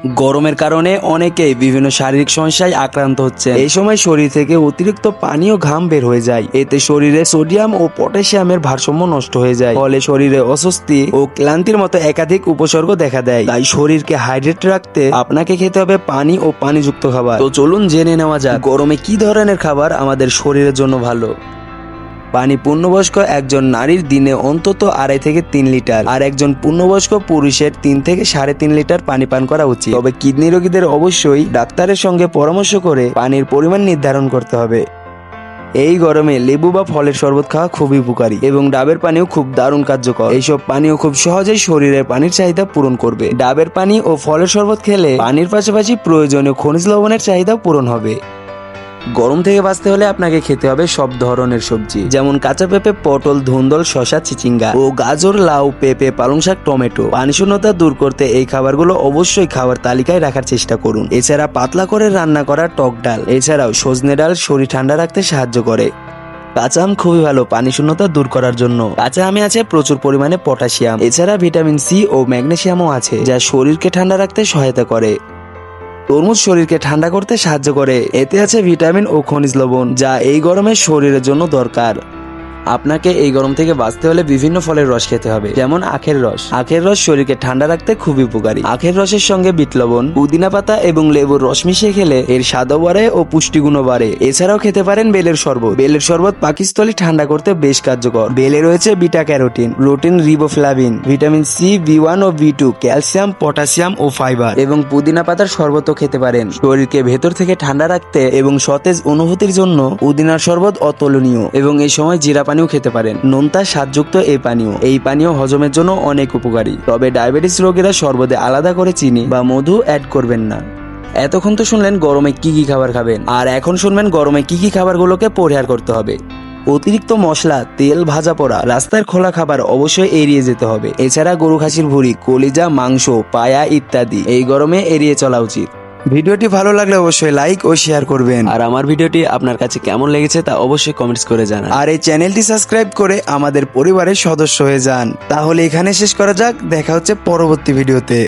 গরমের কারণে অনেকেই বিভিন্ন শারীরিক সমস্যায় আক্রান্ত হচ্ছে। এই সময় শরীর থেকে অতিরিক্ত পানি ও ঘাম বের হয়ে যায়। এতে শরীরে সোডিয়াম ও পটাশিয়ামের ভারসাম্য নষ্ট হয়ে যায়, ফলে শরীরে অস্বস্তি ও ক্লান্তির মতো একাধিক উপসর্গ দেখা দেয়। তাই শরীরকে হাইড্রেট রাখতে আপনাকে খেতে হবে পানি ও পানিযুক্ত খাবার। তো চলুন জেনে নেওয়া যাক গরমে কি ধরনের খাবার আমাদের শরীরের জন্য ভালো। পানি পূর্ণবয়স্ক একজন নারীর দিনে অন্তত 2.5 থেকে 3 লিটার, আর একজন পূর্ণবয়স্ক পুরুষের 3 থেকে 3.5 লিটার পানি পান করা উচিত। তবে কিডনি রোগীদের অবশ্যই ডাক্তারের সঙ্গে পরামর্শ করে পানির পরিমাণ নির্ধারণ করতে হবে। এই গরমে লেবু বা ফলের শরবত খাওয়া খুবই উপকারী এবং ডাবের পানিও খুব দারুণ কার্যকর। এইসব পানীয় খুব সহজেই শরীরের পানির চাহিদা পূরণ করবে। ডাবের পানি ও ফলের শরবত খেলে পানির পাশাপাশি প্রয়োজনীয় খনিজ লবণের চাহিদাও পূরণ হবে। গরম থেকে বাঁচতে হলে আপনাকে খেতে হবে সব ধরনের সবজি, যেমন কাঁচা পেঁপে, পটল, ধুন্দল, শসা, চিচিঙ্গা ও গাজর, লাউ, পেঁপে, পালং শাক, টমেটো। পানি শূন্যতা দূর করতে এই খাবারগুলো অবশ্যই খাবার তালিকায় রাখার চেষ্টা করুন। এছাড়া পাতলা করে রান্না করা টক ডাল, এছাড়াও সজনে ডাল শরীর ঠান্ডা রাখতে সাহায্য করে। কাঁচা আম খুবই ভালো পানি শূন্যতা দূর করার জন্য। কাঁচা আমে আছে প্রচুর পরিমাণে পটাশিয়াম, এছাড়া ভিটামিন সি ও ম্যাগনেসিয়ামও আছে, যা শরীরকে ঠান্ডা রাখতে সহায়তা করে। তরমুজ শরীরকে ঠান্ডা করতে সাহায্য করে, এতে আছে ভিটামিন ও খনিজ লবণ, যা এই গরমে শরীরের জন্য দরকার। আপনাকে এই গরম থেকে বাঁচতে হলে বিভিন্ন ফলের রস খেতে হবে, যেমন আখের রস। আখের রস শরীরকে ঠান্ডা রাখতে খুবই উপকারী। আখের রসের সঙ্গে বিট লবণ, পুদিনা পাতা এবং লেবুর রস মিশিয়ে খেলে এর স্বাদও বাড়ে ও পুষ্টিগুণও বাড়ে। এছাড়াও খেতে পারেন বেলের শরবত। বেলের শরবত পাকস্থলী ঠান্ডা করতে বেশ কার্যকর। বেলে রয়েছে beta carotene, rutin, riboflavin, vitamin C, বি1 ও বি2, ক্যালসিয়াম, পটাশিয়াম ও ফাইবার। এবং পুদিনা পাতার শরবতও খেতে পারেন। শরীরকে ভেতর থেকে ঠান্ডা রাখতে এবং সতেজ অনুভূতির জন্য পুদিনার শরবত অতুলনীয়। এবং এই সময় জিরা পানিও খেতে পারেন। নোনতা স্বাদযুক্ত এই পানীয় হজমের জন্য অনেক উপকারী। তবে ডায়াবেটিস রোগীরা শরবতে আলাদা করে চিনি বা মধু অ্যাড করবেন না। এতক্ষণ তো শুনলেন গরমে কি কি খাবার খাবেন, আর এখন শুনবেন গরমে কি কি খাবারগুলোকে পরিহার করতে হবে। অতিরিক্ত মশলা, তেল, ভাজা পোড়া, রাস্তার খোলা খাবার অবশ্যই এড়িয়ে যেতে হবে। এছাড়া গরু, খাসির ভুঁড়ি, কলিজা, মাংস, পায়া ইত্যাদি এই গরমে এড়িয়ে চলা উচিত। ভিডিওটি ভালো লাগলে অবশ্যই লাইক ও শেয়ার করবেন। আর আমার ভিডিওটি আপনার কাছে কেমন লেগেছে তা অবশ্যই কমেন্টস করে জানান। আর এই চ্যানেলটি সাবস্ক্রাইব করে আমাদের পরিবারের সদস্য হয়ে যান। তাহলে এখানে শেষ করা যাক, দেখা হচ্ছে পরবর্তী ভিডিওতে।